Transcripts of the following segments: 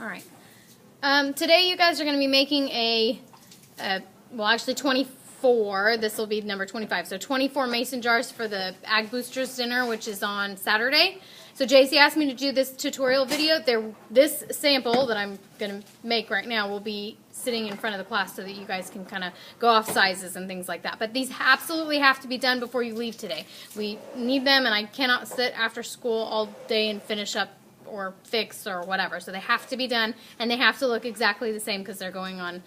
All right. Today you guys are going to be making well, actually 24. This will be number 25. So 24 mason jars for the Ag Boosters dinner, which is on Saturday. So JC asked me to do this tutorial video. This sample that I'm going to make right now will be sitting in front of the class so that you guys can kind of go off sizes and things like that. But these absolutely have to be done before you leave today. We need them, and I cannot sit after school all day and finish up or fix or whatever. So they have to be done, and they have to look exactly the same because they're going on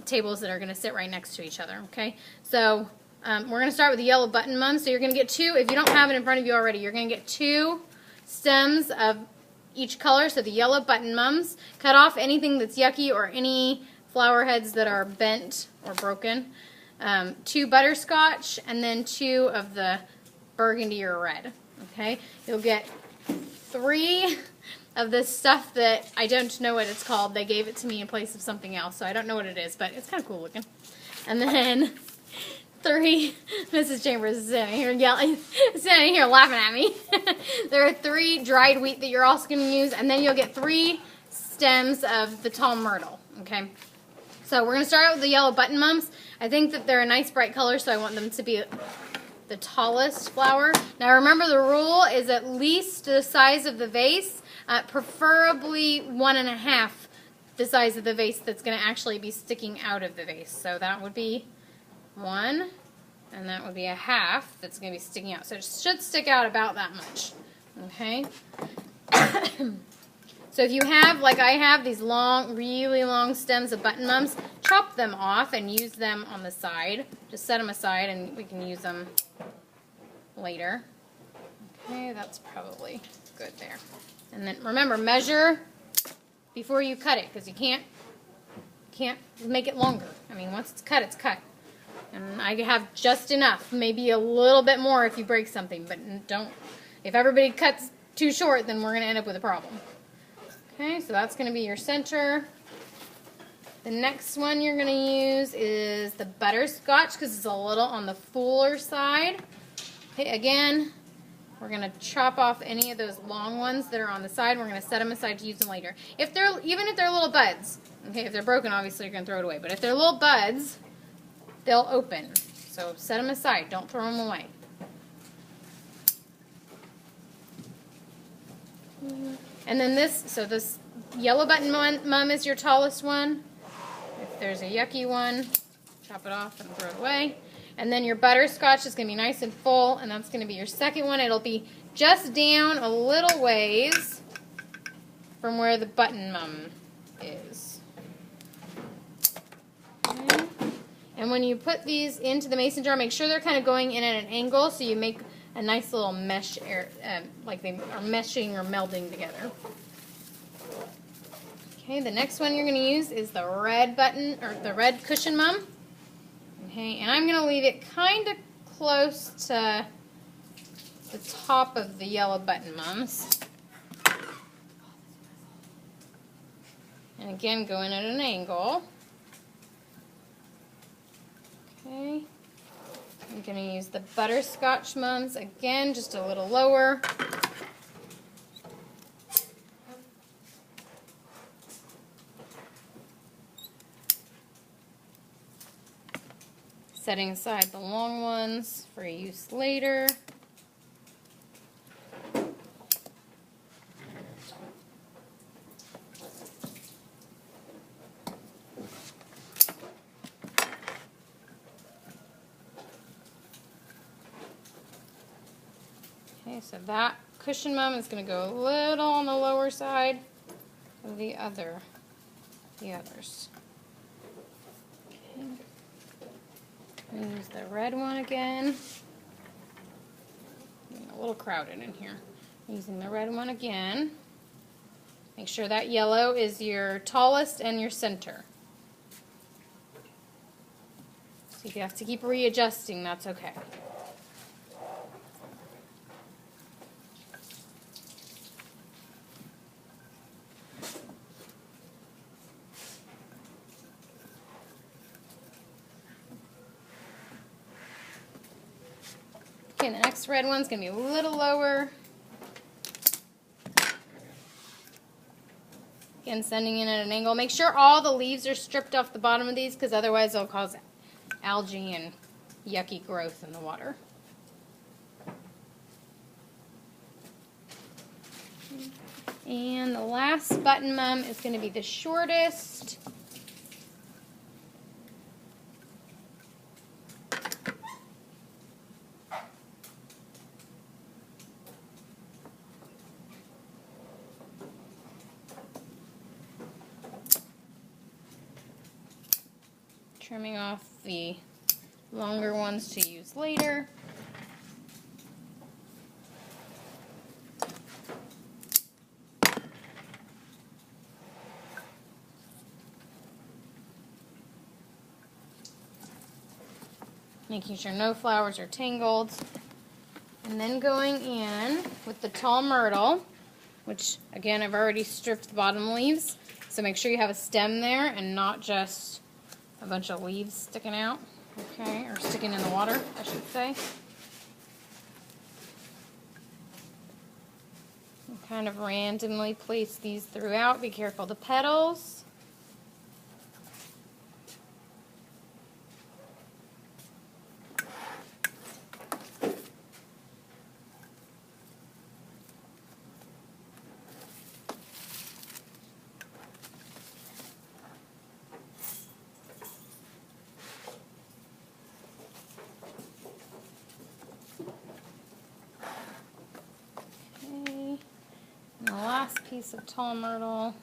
tables that are going to sit right next to each other. Okay, so we're going to start with the yellow button mum. So you're going to get two. If you don't have it in front of you already, you're going to get two stems of each color. So the yellow button mums. Cut off anything that's yucky or any flower heads that are bent or broken. Two butterscotch, and then two of the burgundy or red. Okay, you'll get three of this stuff that I don't know what it's called. They gave it to me in place of something else, so I don't know what it is, but it's kind of cool looking. And then three, Mrs. Chambers is standing here yelling, standing here laughing at me. There are three dried wheat that you're also going to use, and then you'll get three stems of the tall myrtle. Okay, so we're going to start out with the yellow button mums. I think that they're a nice bright color, so I want them to be the tallest flower. Now remember, the rule is at least the size of the vase, preferably 1.5 the size of the vase that's going to actually be sticking out of the vase. So that would be 1, and that would be 1/2 that's going to be sticking out. So it should stick out about that much. Okay. So if you have, like I have, these long, really long stems of button mums, chop them off and use them on the side. Just set them aside and we can use them later. Okay, that's probably good there. And then remember, measure before you cut it, because you can't make it longer. I mean, once it's cut, it's cut. And I have just enough, maybe a little bit more if you break something, but don't. If everybody cuts too short, then we're going to end up with a problem. Okay, so that's going to be your center. The next one you're going to use is the butterscotch, because it's a little on the fuller side. Okay, again, we're going to chop off any of those long ones that are on the side. We're going to set them aside to use them later. Even if they're little buds, okay, if they're broken, obviously you're going to throw it away. But if they're little buds, they'll open. So set them aside. Don't throw them away. And then this yellow button mum is your tallest one. If there's a yucky one, chop it off and throw it away. And then your butterscotch is going to be nice and full, and that's going to be your second one. It'll be just down a little ways from where the button mum is. Okay. And when you put these into the mason jar, make sure they're kind of going in at an angle so you make a nice little mesh, like they are meshing or melding together. Okay, the next one you're going to use is the red button, or the red cushion mum. Okay, and I'm going to leave it kind of close to the top of the yellow button mums. And again, go in at an angle. Okay. I'm going to use the butterscotch mums again, just a little lower. Setting aside the long ones for use later. Okay, so that cushion mum is going to go a little on the lower side of the others. Okay. Use the red one again. A little crowded in here. Using the red one again. Make sure that yellow is your tallest and your center. So if you have to keep readjusting, that's okay. Okay, the next red one's going to be a little lower. Again, sending in at an angle. Make sure all the leaves are stripped off the bottom of these because otherwise they'll cause algae and yucky growth in the water. And the last button, Mom, is going to be the shortest. Trimming off the longer ones to use later. Making sure no flowers are tangled. And then going in with the tall myrtle, which again I've already stripped the bottom leaves. So make sure you have a stem there and not just a bunch of leaves sticking out, okay, or sticking in the water, I should say. And kind of randomly place these throughout. Be careful of the petals. And the last piece of tall myrtle,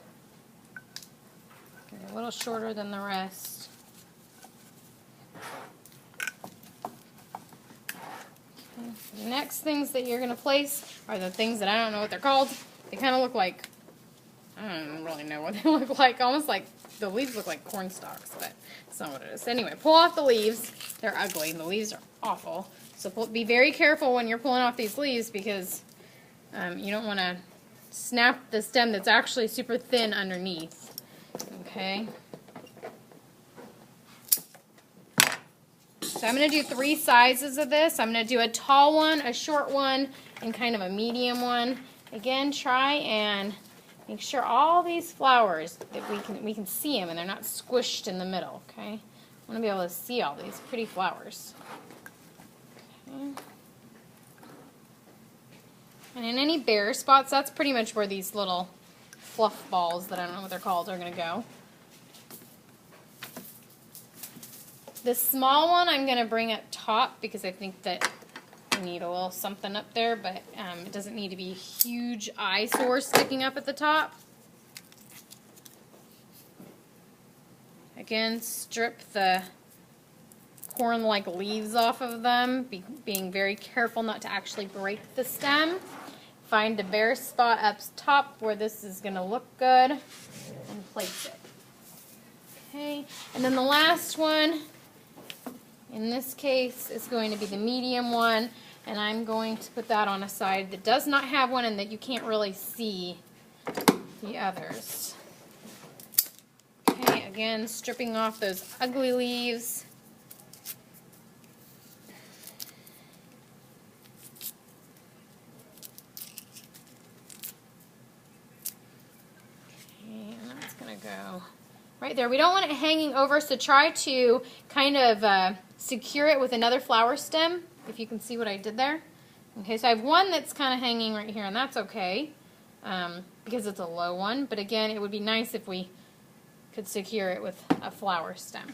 a little shorter than the rest. Okay. The next things that you're going to place are the things that I don't know what they're called. They kind of look like, I don't really know what they look like. Almost like, the leaves look like corn stalks, but that's not what it is. Anyway, pull off the leaves. They're ugly. The leaves are awful. So be very careful when you're pulling off these leaves because you don't want to snap the stem that's actually super thin underneath. Okay. So I'm going to do 3 sizes of this. I'm going to do a tall one, a short one, and kind of a medium one. Again, try and make sure all these flowers that we can see them and they're not squished in the middle. Okay. I want to be able to see all these pretty flowers. Okay. And in any bare spots, that's pretty much where these little fluff balls that I don't know what they're called are going to go. The small one I'm going to bring up top because I think that we need a little something up there, but it doesn't need to be a huge eyesore sticking up at the top. Again, strip the corn-like leaves off of them, being very careful not to actually break the stem. Find the bare spot up top where this is going to look good and place it. Okay, and then the last one, in this case, is going to be the medium one, and I'm going to put that on a side that does not have one and that you can't really see the others. Okay, again, stripping off those ugly leaves. Go right there. We don't want it hanging over, so try to kind of secure it with another flower stem, if you can see what I did there. Okay, so I have one that's kind of hanging right here, and that's okay because it's a low one, but again, it would be nice if we could secure it with a flower stem.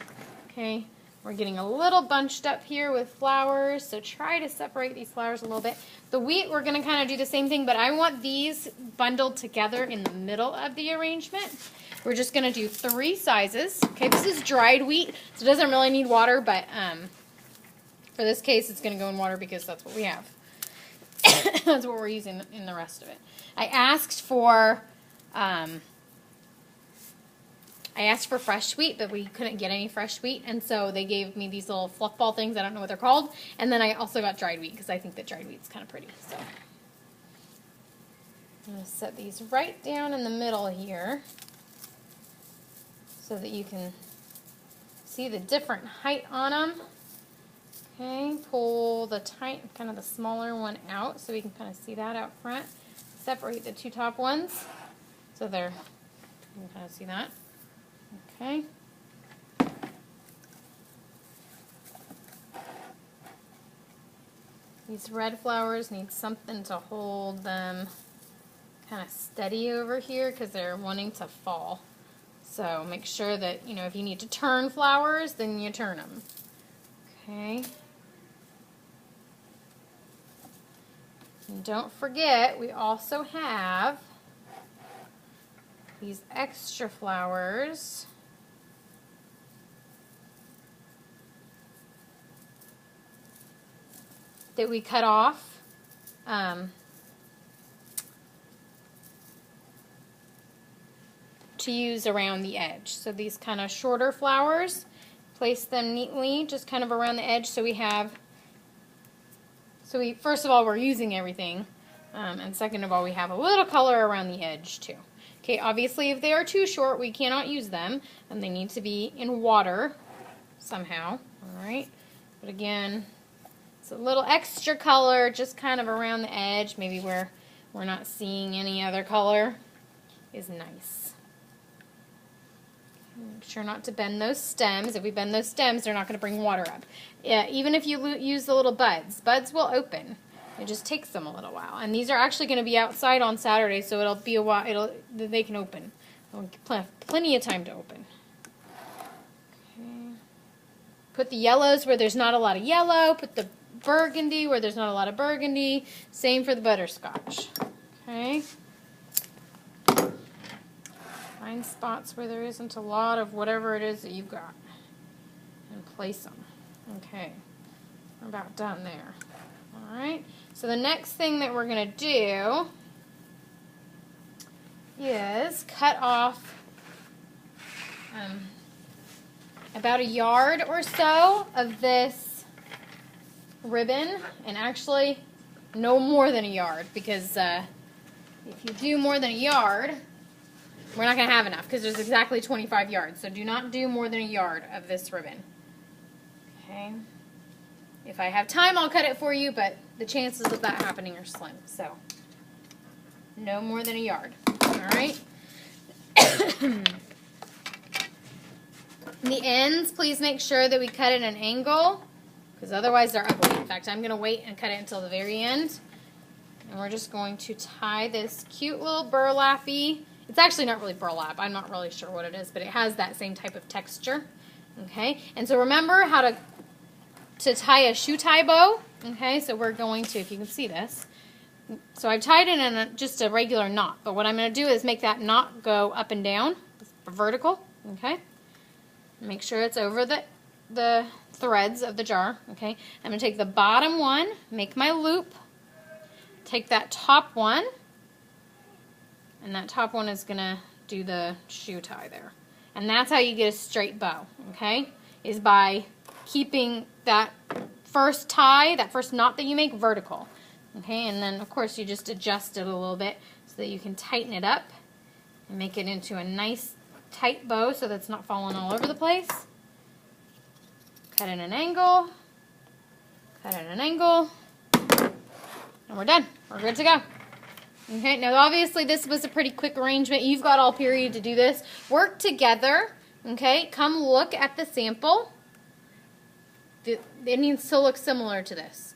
Okay, we're getting a little bunched up here with flowers, so try to separate these flowers a little bit. The wheat, we're going to kind of do the same thing, but I want these bundled together in the middle of the arrangement. We're just going to do 3 sizes. Okay, this is dried wheat, so it doesn't really need water, but for this case, it's going to go in water because that's what we have. That's what we're using in the rest of it. I asked for fresh wheat, but we couldn't get any fresh wheat, and so they gave me these little fluff ball things. I don't know what they're called. And then I also got dried wheat because I think that dried wheat's kind of pretty. So I'm going to set these right down in the middle here so that you can see the different height on them. Okay, pull the kind of the smaller one out so we can kind of see that out front. Separate the 2 top ones so they're You can kind of see that. Okay. These red flowers need something to hold them kind of steady over here because they're wanting to fall. So make sure that, you know, if you need to turn flowers, then you turn them. Okay. And don't forget, we also have these extra flowers. That we cut off. To use around the edge. So these kind of shorter flowers, place them neatly just kind of around the edge so we have, first of all, we're using everything, and second of all, we have a little color around the edge too. Okay, obviously if they are too short, we cannot use them, and they need to be in water somehow, alright? But again, it's a little extra color just kind of around the edge, maybe where we're not seeing any other color, is nice. Make sure not to bend those stems. If we bend those stems, they're not going to bring water up. Yeah, even if you use the little buds, buds will open. It just takes them a little while. And these are actually going to be outside on Saturday, so it'll be a while. They can open. Plenty of time to open. Okay. Put the yellows where there's not a lot of yellow. Put the burgundy where there's not a lot of burgundy. Same for the butterscotch. Okay. Find spots where there isn't a lot of whatever it is that you've got and place them. Okay, we're about done there. Alright, so the next thing that we're going to do is cut off about a yard or so of this ribbon, and actually no more than a yard, because if you do more than a yard, we're not going to have enough because there's exactly 25 yards. So do not do more than a yard of this ribbon. Okay. If I have time, I'll cut it for you, but the chances of that happening are slim. So no more than a yard. All right. The ends, please make sure that we cut at an angle because otherwise they're ugly. In fact, I'm going to wait and cut it until the very end. And we're just going to tie this cute little burlappy. It's actually not really burlap. I'm not really sure what it is, but it has that same type of texture. Okay, and so remember how to tie a shoe tie bow. Okay, so we're going to, if you can see this. So I've tied it in just a regular knot, but what I'm going to do is make that knot go up and down, vertical. Okay, make sure it's over the threads of the jar. Okay, I'm going to take the bottom one, make my loop, take that top one. And that top one is going to do the shoe tie there. And that's how you get a straight bow, okay? Is by keeping that first tie, that first knot that you make, vertical. Okay, and then of course you just adjust it a little bit so that you can tighten it up and make it into a nice tight bow so that's not falling all over the place. Cut at an angle, cut at an angle, and we're done. We're good to go. Okay, now obviously this was a pretty quick arrangement. You've got all period to do this. Work together, okay? Come look at the sample. It needs to look similar to this.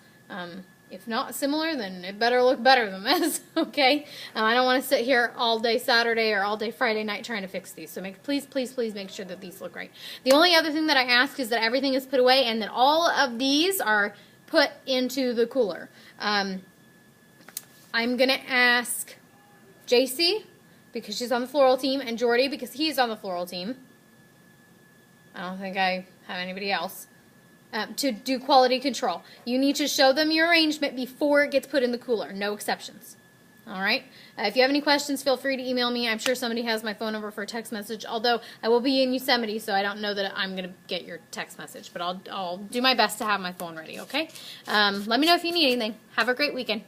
If not similar, then it better look better than this, okay? I don't want to sit here all day Saturday or all day Friday night trying to fix these. So please, please, please make sure that these look right. The only other thing that I ask is that everything is put away and that all of these are put into the cooler. I'm going to ask JC, because she's on the floral team, and Jordy, because he's on the floral team. I don't think I have anybody else. To do quality control. You need to show them your arrangement before it gets put in the cooler. No exceptions. Alright? If you have any questions, feel free to email me. I'm sure somebody has my phone number for a text message, although I will be in Yosemite, so I don't know that I'm going to get your text message, but I'll do my best to have my phone ready, okay? Let me know if you need anything. Have a great weekend.